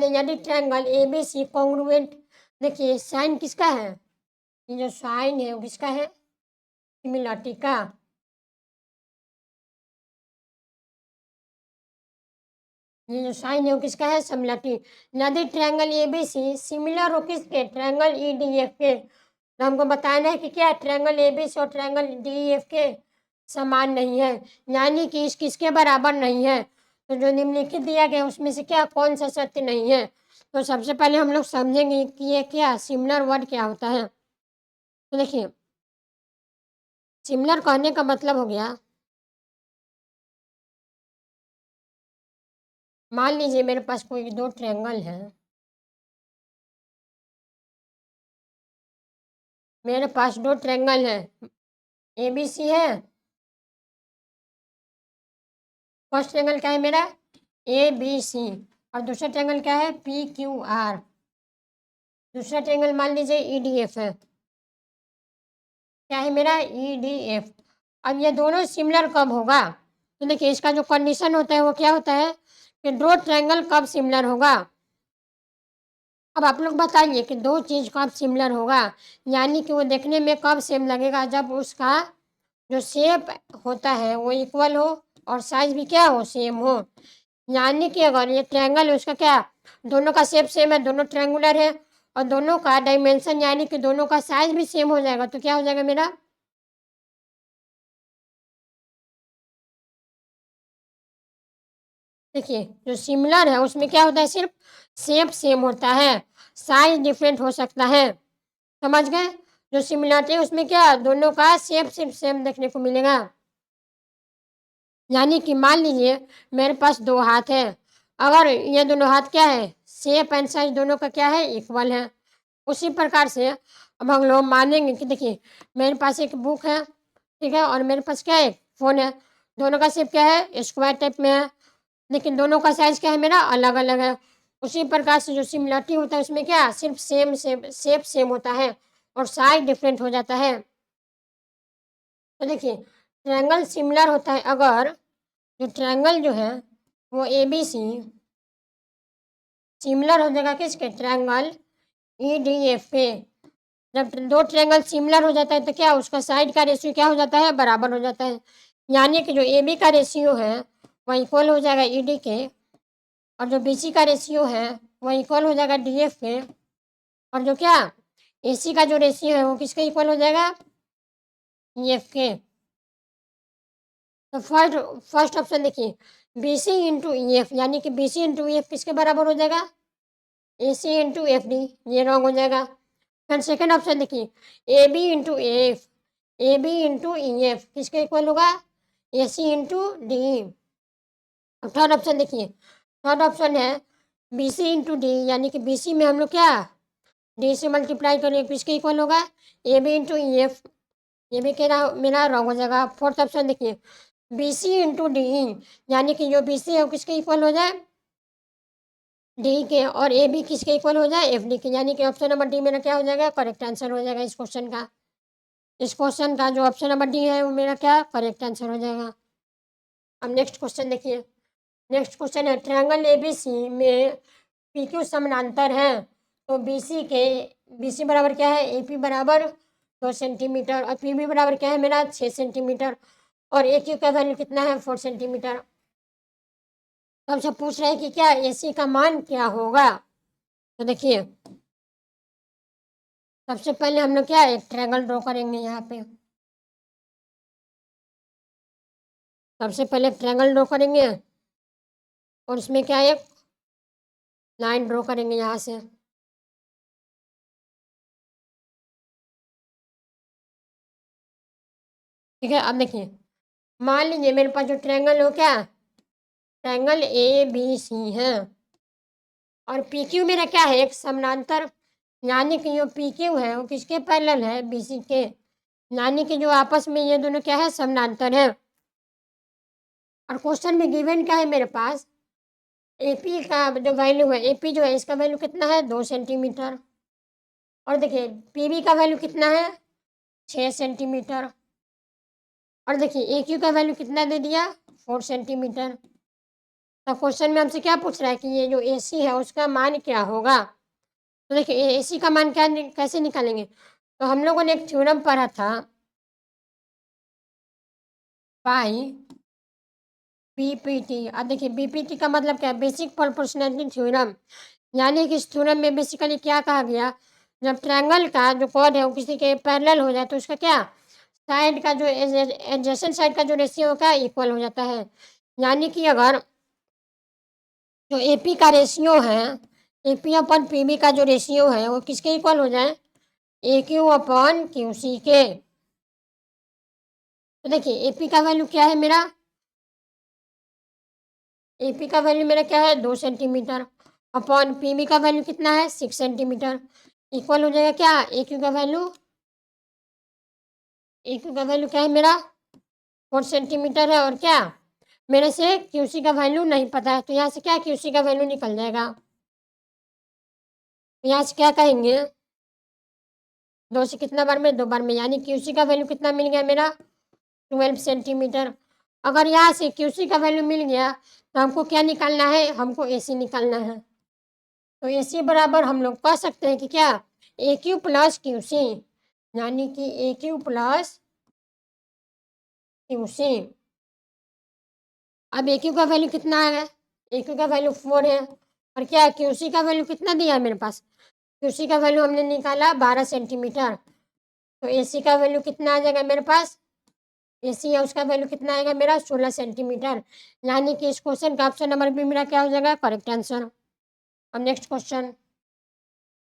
है यदि ट्रायंगल ABC कॉन्ग्रुएंट, देखिए साइन किसका है ये जो साइन है वो किसका है सिमिलरिटी का। ये जो साइन है वो किसका है सिमिलरिटी। यदि ट्रायंगल ABC सिमिलर हो किसके ट्रायंगल EDF के, तो हमको बताना है कि क्या ट्रायंगल ABC और ट्रायंगल DEF के समान नहीं है, यानी कि इस किसके बराबर नहीं है। तो जो निम्नलिखित दिया गया उसमें से क्या कौन सा सत्य नहीं है। तो सबसे पहले हम लोग समझेंगे कि ये क्या सिमिलर वर्ड क्या होता है। तो देखिए सिमिलर कहने का मतलब हो गया मान लीजिए मेरे पास कोई दो ट्रायंगल है, मेरे पास दो ट्रायंगल है ABC है, फर्स्ट ट्रायंगल क्या है मेरा ABC और दूसरा ट्रायंगल क्या है PQR, दूसरा ट्रायंगल मान लीजिए EDF है, क्या है मेरा EDF। अब ये दोनों सिमिलर कब होगा, तो देखिए इसका जो कंडीशन होता है वो क्या होता है कि दो ट्रायंगल कब सिमिलर होगा। अब आप लोग बताइए कि दो चीज़ कब सिमिलर होगा, यानी कि वो देखने में कब सेम लगेगा जब उसका जो शेप होता है वो इक्वल हो और साइज भी क्या हो सेम हो। यानी कि अगर ये ट्रायंगल है उसका क्या दोनों का शेप सेम है, दोनों ट्रायंगुलर है और दोनों का डायमेंशन यानी कि दोनों का साइज भी सेम हो जाएगा, तो क्या हो जाएगा मेरा देखिए जो सिमिलर है उसमें क्या होता है सिर्फ शेप सेम होता है, साइज डिफरेंट हो सकता है, समझ गए। जो सिमिलरिटी है उसमें क्या दोनों का शेप सिर्फ सेम देखने को मिलेगा। यानी कि मान लीजिए मेरे पास दो हाथ है, अगर ये दोनों हाथ क्या है शेप एंड साइज दोनों का क्या है इक्वल है। उसी प्रकार से अब हम लोग मानेंगे कि देखिए मेरे पास एक बुक है ठीक है और मेरे पास क्या है फ़ोन है, दोनों का शेप क्या है, स्क्वायर टाइप में है, लेकिन दोनों का साइज़ क्या है मेरा, अलग-अलग है। उसी प्रकार से जो सिमिलरिटी होता है उसमें क्या सिर्फ़ सेम शेप सेम होता है और साइज़ डिफरेंट हो जाता है। तो देखिए ट्रायंगल सिमिलर होता है अगर जो ट्रायंगल जो है वो एबीसी सिमिलर हो जाएगा किसके, ट्रायंगल ईडीएफ पे। जब दो ट्रायंगल सिमिलर हो जाता है तो क्या उसका साइड का रेशियो क्या हो जाता है, बराबर हो जाता है। यानी कि जो एबी का रेशियो है वह इक्वल हो जाएगा ईडी के, और जो बीसी का रेशियो है वह इक्वल हो जाएगा डीएफ के, और जो क्या एसी का जो रेशियो है वो किसके इक्वल हो जाएगा, ईएफ के। तो फर्स्ट ऑप्शन देखिए, B C into E F, यानी कि B C into E F किसके बराबर हो जाएगा, A C into F D, ये रॉन्ग हो जाएगा। फिर सेकेंड ऑप्शन देखिए, A B into F, A B into E F किसके इक्वल होगा, A C into D. Third option देखिए, थर्ड ऑप्शन है बी सी इंटू डी, यानी कि बी सी में हम लोग क्या डी से मल्टीप्लाई करें किसके इक्वल होगा, A B into E F, ये भी कह रहा मेरा रॉन्ग हो जाएगा। फोर्थ ऑप्शन देखिए, बी सी इंटू डी, यानी कि जो बी सी है वो किसके इक्वल हो जाए, डी के, और ए बी किसके इक्वल हो जाए, एफ डी के, यानी कि ऑप्शन नंबर डी मेरा क्या हो जाएगा, करेक्ट आंसर हो जाएगा इस क्वेश्चन का। इस क्वेश्चन का जो ऑप्शन नंबर डी है वो मेरा क्या करेक्ट आंसर हो जाएगा। अब नेक्स्ट क्वेश्चन देखिए, नेक्स्ट क्वेश्चन है ट्रायंगल ए बी सी में पी क्यू समानांतर है, तो बी सी के, बी सी बराबर क्या है, ए पी बराबर 2 सेंटीमीटर, और पी बी बराबर क्या है मेरा 6 सेंटीमीटर, और ए क्यू का वैल्यू कितना है 4 सेंटीमीटर। तो हमसे पूछ रहे हैं कि क्या ए सी का मान क्या होगा। तो देखिए सबसे पहले हम लोग क्या एक ट्रायंगल ड्रॉ करेंगे यहाँ पे, सबसे पहले ट्रायंगल ड्रॉ करेंगे और इसमें क्या एक लाइन ड्रॉ करेंगे यहाँ से। ठीक है, अब देखिए मान लीजिए मेरे पास जो ट्रायंगल हो क्या, ट्रायंगल ए बी सी है, और पी क्यू मेरा क्या है एक समानांतर, यानी कि जो पी क्यू है वो किसके पैरेलल है, बी सी के, यानी कि जो आपस में ये दोनों क्या है समानांतर है। और क्वेश्चन में गिवन क्या है मेरे पास, एपी का जो वैल्यू है, एपी जो है इसका वैल्यू कितना है 2 सेंटीमीटर, और देखिए पीबी का वैल्यू कितना है 6 सेंटीमीटर, और देखिए ए क्यू का वैल्यू कितना दे दिया 4 सेंटीमीटर। तो क्वेश्चन में हमसे क्या पूछ रहा है कि ये जो ए सी है उसका मान क्या होगा। तो देखिए ए सी का मान क्या कैसे निकालेंगे, तो हम लोगों ने एक थ्योरम पढ़ा था पाई बीपीटी। अब देखिए बीपीटी का मतलब क्या है, बेसिक प्रोपोर्शनैलिटी थ्योरम, यानी कि इस थ्योरम में बेसिकली क्या कहा गया, जब ट्रायंगल का जो कॉर्ड है वो किसी के पैरेलल हो जाए तो उसका क्या साइड का जो एडजेसेंट साइड का जो रेशियो होगा इक्वल हो जाता है। यानी कि अगर जो एपी का रेशियो है, एपी अपन पीबी का जो रेशियो है वो किसके इक्वल हो जाए, ए क्यू अपन क्यू सी के। तो देखिए एपी का वैल्यू क्या है मेरा, एपी का वैल्यू मेरा क्या है 2 सेंटीमीटर, अपॉन पीबी का वैल्यू कितना है 6 सेंटीमीटर, इक्वल हो जाएगा क्या ए क्यू का वैल्यू, ए क्यू का वैल्यू क्या है मेरा 4 सेंटीमीटर है, और क्या मेरे से क्यू सी का वैल्यू नहीं पता है, तो यहाँ से क्या क्यू सी का वैल्यू निकल जाएगा। तो यहाँ से क्या कहेंगे, 2 से कितना बार में 2 बार में, यानी क्यू सी का वैल्यू कितना मिल गया मेरा 12 सेंटीमीटर। अगर यहाँ से क्यू सी का वैल्यू मिल गया तो हमको क्या निकालना है, हमको ए सी निकालना है। तो ए सी बराबर हम लोग कह सकते हैं कि क्या ए क्यू प्लस क्यू सी, यानी कि ए क्यू प्लस क्यू सी। अब ए क्यू का वैल्यू कितना है, ए क्यू का वैल्यू 4 है, और क्या क्यू सी का वैल्यू कितना दिया है मेरे पास, क्यू सी का वैल्यू हमने निकाला 12 सेंटीमीटर, तो ए सी का वैल्यू कितना आ जाएगा मेरे पास, ए सी है उसका वैल्यू कितना आएगा मेरा 16 सेंटीमीटर, यानी कि इस क्वेश्चन का ऑप्शन नंबर बी मेरा क्या हो जाएगा करेक्ट आंसर। अब नेक्स्ट क्वेश्चन,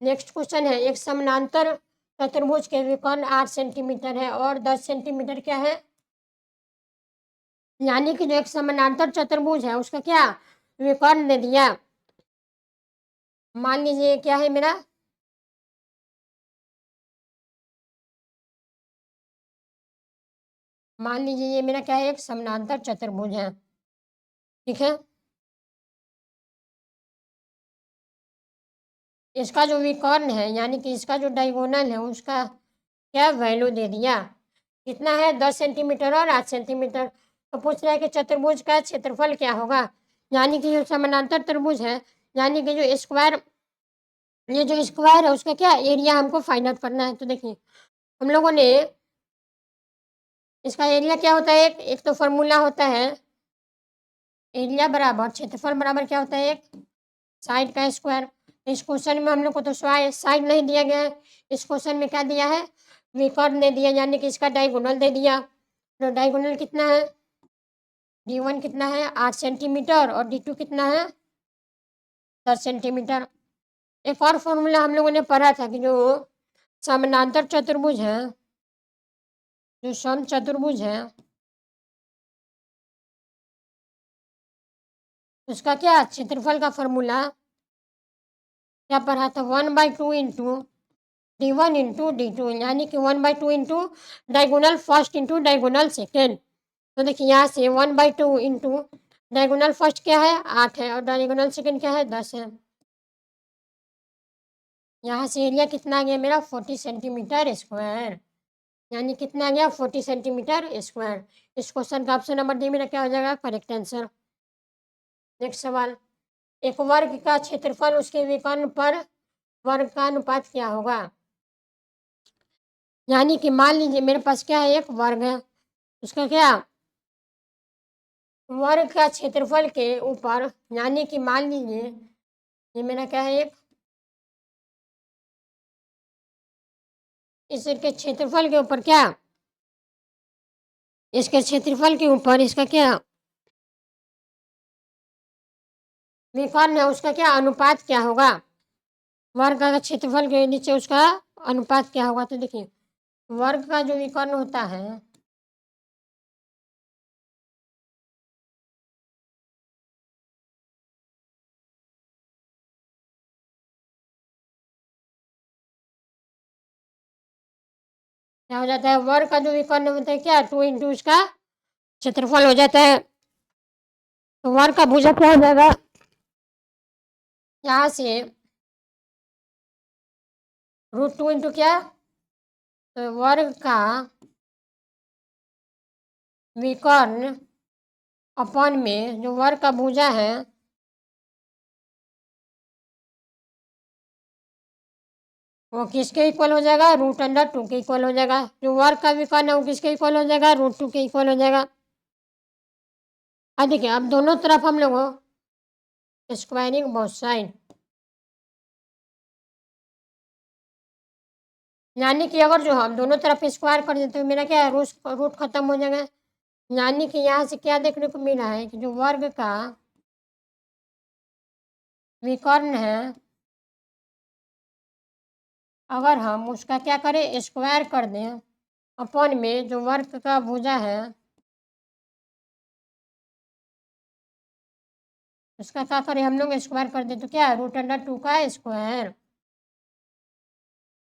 नेक्स्ट क्वेश्चन है एक समानांतर चतुर्भुज के विकर्ण 8 सेंटीमीटर है और 10 सेंटीमीटर क्या है, यानी कि जो एक समानांतर चतुर्भुज है उसका क्या विकर्ण दे दिया। मान लीजिए क्या है मेरा, मान लीजिए ये मेरा क्या है, एक समानांतर चतुर्भुज है, ठीक है। इसका जो विकर्ण है यानी कि इसका जो डायगोनल है उसका क्या वैल्यू दे दिया, कितना है 10 सेंटीमीटर और 8 सेंटीमीटर। तो पूछ रहा है कि चतुर्भुज का क्षेत्रफल क्या होगा, यानी कि जो समानांतर त्रिभुज है, यानी कि जो स्क्वायर, ये जो स्क्वायर है उसका क्या एरिया हमको फाइंड आउट करना है। तो देखिए हम लोगों ने इसका एरिया क्या होता है, एक तो फॉर्मूला होता है एरिया बराबर क्षेत्रफल बराबर क्या होता है, एक साइड का स्क्वायर। इस क्वेश्चन में हम लोग को तो साइड नहीं दिया गया है, इस क्वेश्चन में क्या दिया है, विकर्ण दे दिया, यानी कि इसका डायगोनल दे दिया। तो डायगोनल कितना है, D1 कितना है 8 सेंटीमीटर और D2 कितना है 10 सेंटीमीटर। एक और फॉर्मूला हम लोगों ने पढ़ा था कि जो समानांतर चतुर्भुज है, जो सम चतुर्भुज है उसका क्या क्षेत्रफल का फॉर्मूला क्या पढ़ा था, 1/2 इंटू D1 इंटू D2, यानी कि 1/2 into diagonal first into diagonal second. तो देखिए यहाँ से 1/2 इंटू डायगोनल फर्स्ट क्या है 8 है और डायगोनल सेकेंड क्या है 10 है। यहाँ से एरिया कितना आ गया मेरा 40 सेंटीमीटर स्क्वायर, यानी कितना आ गया 40 सेंटीमीटर स्क्वायर। इस क्वेश्चन का ऑप्शन नंबर डी मेरा क्या हो जाएगा करेक्ट आंसर। नेक्स्ट सवाल, एक वर्ग का क्षेत्रफल उसके विकर्ण पर वर्ग का अनुपात क्या होगा, यानी कि मान लीजिए मेरे पास क्या है, एक वर्ग है, उसका क्या वर्ग का क्षेत्रफल के ऊपर, यानी कि मान लीजिए ये मेरा क्या है, एक इसके क्षेत्रफल के ऊपर क्या, इसके क्षेत्रफल के ऊपर इसका क्या विकर्ण है उसका क्या अनुपात क्या होगा, वर्ग का क्षेत्रफल के नीचे उसका अनुपात क्या होगा। तो देखिए वर्ग का जो विकर्ण होता है क्या हो जाता है, वर्ग का जो विकर्ण होता है क्या 2 इंटू उसका क्षेत्रफल हो जाता है। तो वर्ग का भुजा क्या हो जाएगा, यहाँ से √2 इंटू क्या, तो वर्ग का विकर्ण अपॉन में जो वर्ग का भुजा है वो किसके इक्वल हो जाएगा, √2 के इक्वल हो जाएगा। जो वर्ग का विकर्ण है वो किसके इक्वल हो जाएगा, √2 के इक्वल हो जाएगा। अब देखिए अब दोनों तरफ हम लोग स्क्वायरिंग बोथ साइड, यानी कि अगर जो हम दोनों तरफ स्क्वायर कर देते तो मेरा क्या है रूट खत्म हो जाएगा। यानी कि यहाँ से क्या देखने को मिला है कि जो वर्ग का विकर्ण है अगर हम उसका क्या करें स्क्वायर कर दें अपॉन में जो वर्ग का भुजा है उसका क्या करें हम लोग स्क्वायर कर दें, तो क्या है √2 का स्क्वायर,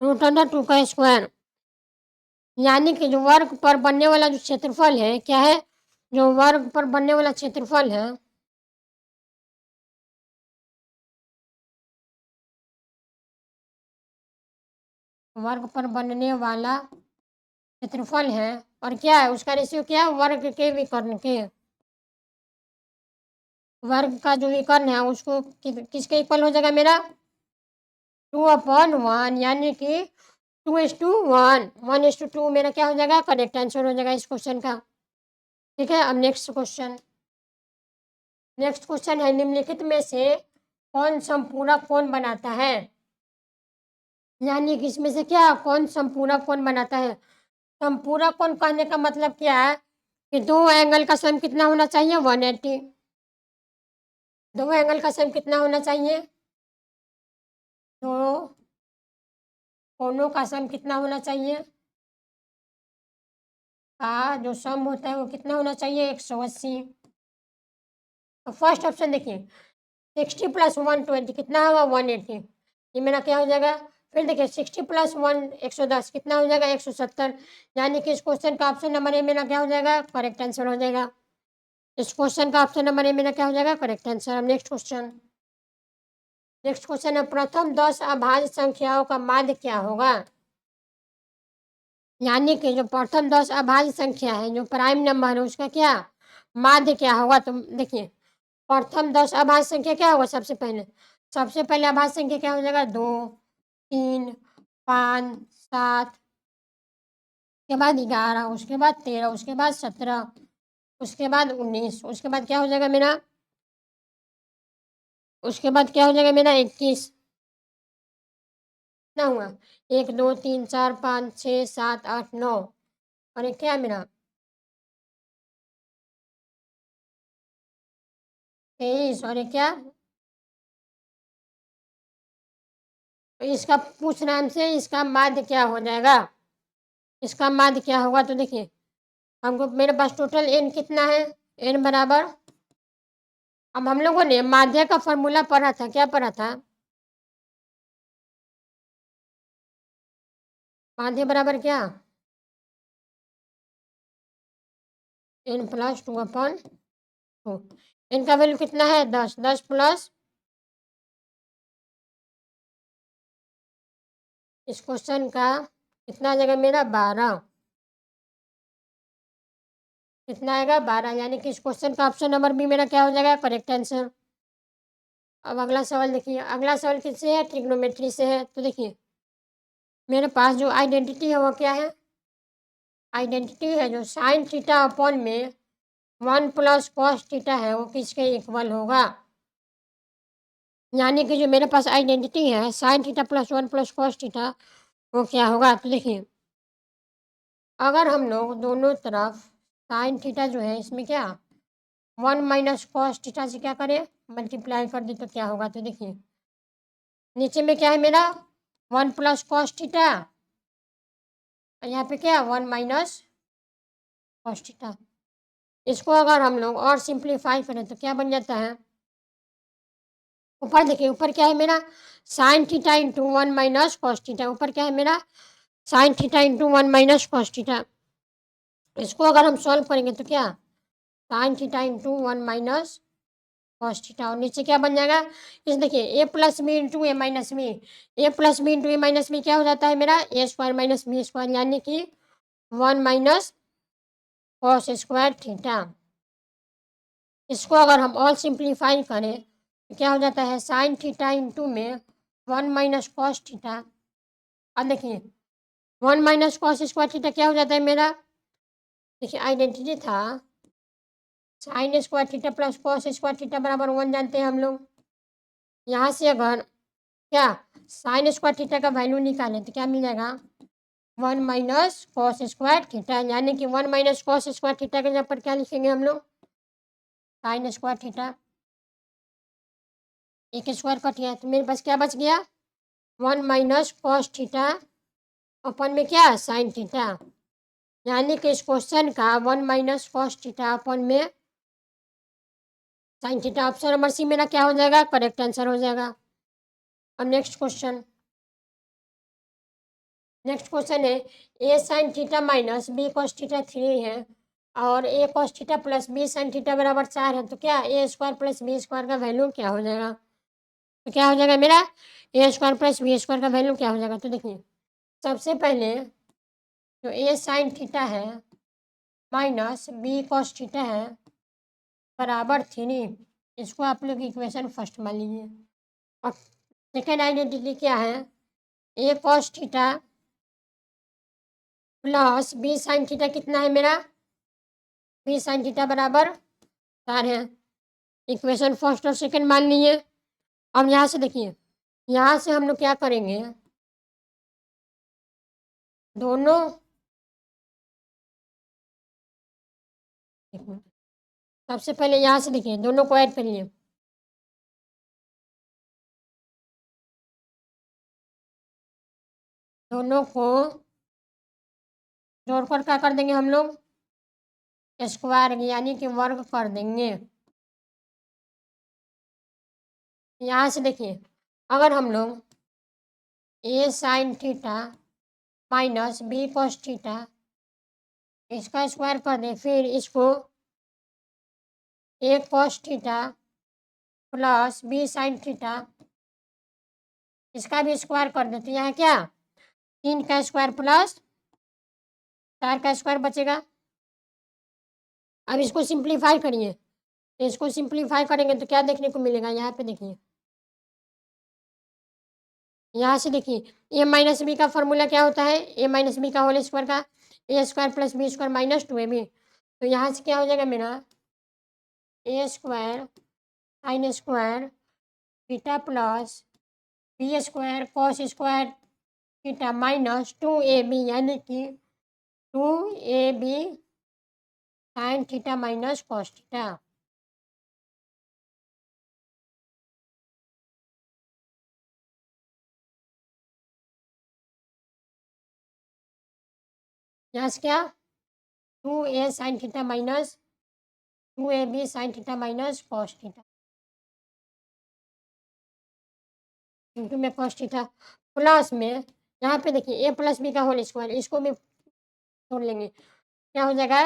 √2 का स्क्वायर, यानी कि जो वर्ग पर बनने वाला जो क्षेत्रफल है क्या है, जो वर्ग पर बनने वाला क्षेत्रफल है वर्ग पर बनने वाला क्षेत्रफल है और क्या है उसका रेशियो क्या है वर्ग के विकर्ण के, वर्ग का जो विकर्ण है उसको किसके इक्वल हो जाएगा मेरा 2/1, यानी कि 2:1, 1:2 मेरा क्या हो जाएगा करेक्ट आंसर हो जाएगा इस क्वेश्चन का। ठीक है, अब नेक्स्ट क्वेश्चन है निम्नलिखित में से कौन संपूरक कोण बनाता है, यानी कि इसमें से क्या कौन संपूरक कोण बनाता है। संपूरक कोण कहने का मतलब क्या है कि दो एंगल का सम कितना होना चाहिए 180, दो एंगल का सम कितना होना चाहिए, दो कोणों का सम कितना होना चाहिए, का जो सम होता है वो कितना होना चाहिए 180। तो फर्स्ट ऑप्शन देखिए 60 + 120 कितना होगा 180, ये मेरा क्या हो जाएगा फिर देखिए 60 प्लस 1 110 कितना हो जाएगा 170, यानी कि इस क्वेश्चन का ऑप्शन नंबर ए मेरा क्या हो जाएगा करेक्ट आंसर हो जाएगा। इस क्वेश्चन का ऑप्शन नंबर ए मेरा क्या हो जाएगा करेक्ट आंसर। अब नेक्स्ट क्वेश्चन है प्रथम 10 अभाज्य संख्याओं का माध्य क्या होगा। यानी कि जो प्रथम 10 अभाज्य संख्या है जो प्राइम नंबर है उसका क्या माध्य क्या होगा। तो देखिए प्रथम 10 अभाज्य संख्या क्या होगा सबसे पहले अभाज्य संख्या क्या हो जाएगा 2 3 5 7, उसके बाद 11, उसके बाद 13, उसके बाद 17, उसके बाद 19, उसके बाद क्या हो जाएगा मेरा 21 ना हुआ। 1 2 3 4 5 6 7 8 9 और एक क्या है मेरा 23 और एक क्या। तो इसका पूछ रहा है हमसे इसका माध्य क्या हो जाएगा। इसका माध्य क्या होगा तो देखिए हमको मेरे पास टोटल एन कितना है एन बराबर। अब हम लोगों ने माध्य का फॉर्मूला पढ़ा था क्या पढ़ा था माध्य बराबर क्या एन प्लस 2/2। इनका वैल्यू कितना है 10 10 प्लस इस क्वेश्चन का कितना आ जाएगा मेरा 12 कितना आएगा 12, यानी कि इस क्वेश्चन का ऑप्शन नंबर बी मेरा क्या हो जाएगा करेक्ट आंसर। अब अगला सवाल देखिए अगला सवाल किससे है ट्रिग्नोमेट्री से है। तो देखिए मेरे पास जो आइडेंटिटी है वो क्या है आइडेंटिटी है जो साइन थीटा अपॉन में 1 प्लस कॉस थीटा है वो किसके इक्वल होगा। यानी कि जो मेरे पास आइडेंटिटी है sine theta plus 1 plus cos theta वो क्या होगा। तो देखिए अगर हम लोग दोनों तरफ साइन थीटा जो है इसमें क्या 1 माइनस कॉस थीटा से क्या करें मल्टीप्लाई कर दे तो क्या होगा। तो देखिए नीचे में क्या है मेरा 1 प्लस कॉस थीटा और यहाँ पे क्या 1 माइनस कॉस थीटा। इसको अगर हम लोग और सिंप्लीफाई करें तो क्या बन जाता है ऊपर देखिए ऊपर क्या है मेरा sign theta into 1 minus cos theta ऊपर क्या है मेरा sign theta into 1 minus cos theta. इसको अगर हम सॉल्व करेंगे तो क्या sign theta into 1 minus cos theta और नीचे क्या बन जाएगा इस देखिए A plus B into A minus B A plus B into A minus B क्या हो जाता है मेरा A square minus B square यानी कि 1 माइनस कॉस स्क्वायर थीटा। इसको अगर हम और सिंप्लीफाई करें तो क्या हो जाता है साइन थीटा इंटू में 1 माइनस कॉस थीटा। अब देखिए 1 माइनस कॉस स्क्वायर थीटा क्या हो जाता है मेरा देखिए आइडेंटिटी था sign square theta plus cos square theta बराबर 1 जानते हैं हम लोग। यहाँ से अगर क्या साइन स्क्वायर थीटा का वैल्यू निकालें तो क्या मिल जाएगा 1 माइनस कॉस स्क्वायर थीटा यानी कि 1 माइनस कॉस स्क्वायर थीटा के जगह पर क्या लिखेंगे हम लोग साइन स्क्वायर थीटा एक स्क्वायर कट गया तो मेरे पास क्या बच गया 1 माइनस कॉस थीटा अपन में क्या साइन थीटा। यानी कि इस क्वेश्चन का 1 माइनस कॉस थीटा अपन में sine theta option number C मेरा क्या हो जाएगा करेक्ट आंसर हो जाएगा। अब नेक्स्ट क्वेश्चन है A sine theta minus B cos theta 3 है और A cos theta plus B sine theta बराबर 4 है तो क्या A square plus B square का वैल्यू क्या हो जाएगा। तो क्या हो जाएगा मेरा A square plus B square का वैल्यू क्या हो जाएगा। तो देखिए सबसे पहले जो ए साइन थीटा है माइनस बी कॉस थीटा है बराबर 3 इसको आप लोग इक्वेशन फर्स्ट मान लीजिए। और सेकेंड आइडेंटिटी क्या है A cos theta plus B sine theta कितना है मेरा बी साइन थीटा बराबर 4 है। इक्वेशन फर्स्ट और सेकेंड मान लीजिए। अब यहाँ से देखिए यहाँ से हम लोग क्या करेंगे दोनों एक मिनट, सबसे पहले यहाँ से देखिए दोनों को ऐड करिए दोनों को जोड़कर क्या कर देंगे हम लोग स्क्वायर यानी कि वर्ग कर देंगे। यहाँ से देखिए अगर हम लोग A sine theta minus B cos theta, इसका स्क्वायर कर दें। फिर इसको A cos theta plus B sine theta, इसका भी स्क्वायर कर दें। तो यहाँ क्या 3 का स्क्वायर प्लस 4 का स्क्वायर बचेगा। अब इसको सिंप्लीफाई करिए। तो इसको सिंप्लीफाई करेंगे तो क्या देखने को मिलेगा, यहाँ पे देखिए, यहाँ से देखिए ए माइनस बी का फॉर्मूला क्या होता है, ए माइनस बी का होल स्क्वायर का A square plus B square minus 2ab। तो यहाँ से क्या हो जाएगा मेरा A square sine square theta plus B square cos square theta minus 2ab, यानी कि 2ab sine theta minus cos theta. यहाँ से क्या 2a sine theta minus 2ab sine theta minus cos theta into में कॉस थीटा प्लस में यहाँ पे देखिए ए प्लस बी का होल स्क्वायर, इसको भी तोड़ लेंगे। क्या हो जाएगा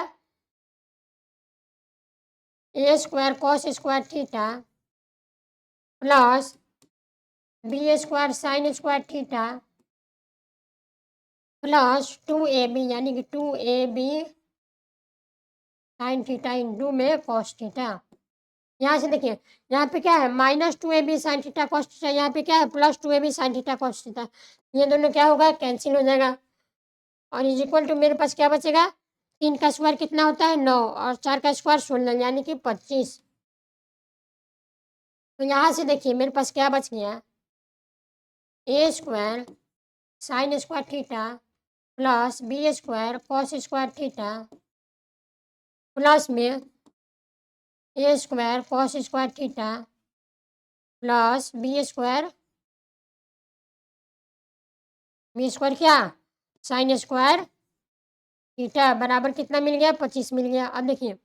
A square cos square theta plus B square sine square theta plus 2ab, यानी कि 2ab साइन थीटा इंटू में कॉस थीटा। यहाँ से देखिए यहाँ पे क्या है -2ab sine theta cos theta, यहाँ पे क्या है +2ab sine theta cos theta. ये दोनों क्या होगा कैंसिल हो जाएगा और इज इक्वल टू मेरे पास क्या बचेगा 3 का स्क्वायर कितना होता है 9 और 4 का स्क्वायर 16, यानी कि 25। तो यहाँ से देखिए मेरे पास क्या बच गया A square sine square theta plus B square cos square theta plus में A square cos square theta plus B square क्या साइन स्क्वायर थीटा बराबर कितना मिल गया 25 मिल गया। अब देखिए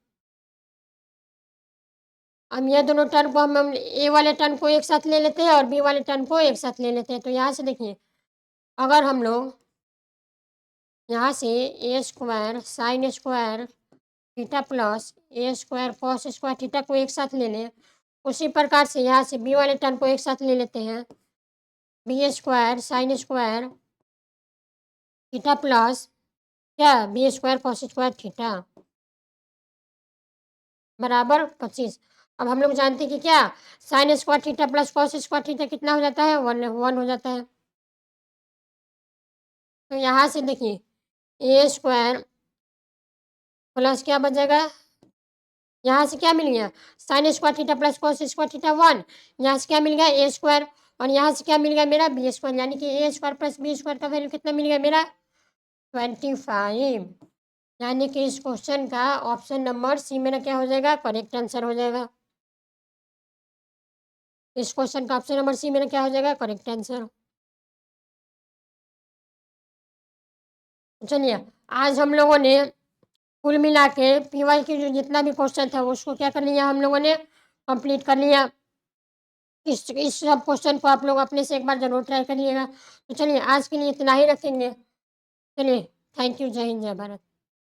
अब ये दोनों टर्म को हम ए वाले टर्म को एक साथ ले लेते हैं और बी वाले टर्म को एक साथ ले लेते हैं। तो यहाँ से देखिए अगर हम लोग यहाँ से A square sine square theta plus A square cos square theta को एक साथ ले लें, उसी प्रकार से यहाँ से बी वाले टर्म को एक साथ ले लेते हैं B square sine square theta plus क्या B square cos square theta बराबर 25। अब हम लोग जानते हैं कि क्या sine square theta plus cos square theta कितना हो जाता है 1 हो जाता है। तो यहाँ से देखिए ए स्क्वायर प्लस क्या बच जाएगा, यहाँ से क्या मिल गया sign square theta plus cos square theta 1, यहाँ से क्या मिल गया ए स्क्वायर और यहाँ से क्या मिल गया मेरा बी स्क्वायर, यानी कि ए स्क्वायर प्लस बी स्क्वायर का वैल्यू कितना मिल गया मेरा 25। यानी कि इस क्वेश्चन का ऑप्शन नंबर सी मेरा क्या हो जाएगा करेक्ट आंसर हो जाएगा। इस क्वेश्चन का ऑप्शन नंबर सी मेरा क्या हो जाएगा करेक्ट आंसर। चलिए आज हम लोगों ने कुल मिला के पीवाई की जो जितना भी क्वेश्चन था उसको क्या कर लिया हम लोगों ने कंप्लीट कर लिया। इस सब क्वेश्चन को आप लोग अपने से एक बार ज़रूर ट्राई करिएगा। तो चलिए आज के लिए इतना ही रखेंगे। चलिए थैंक यू, जय हिंद जय भारत।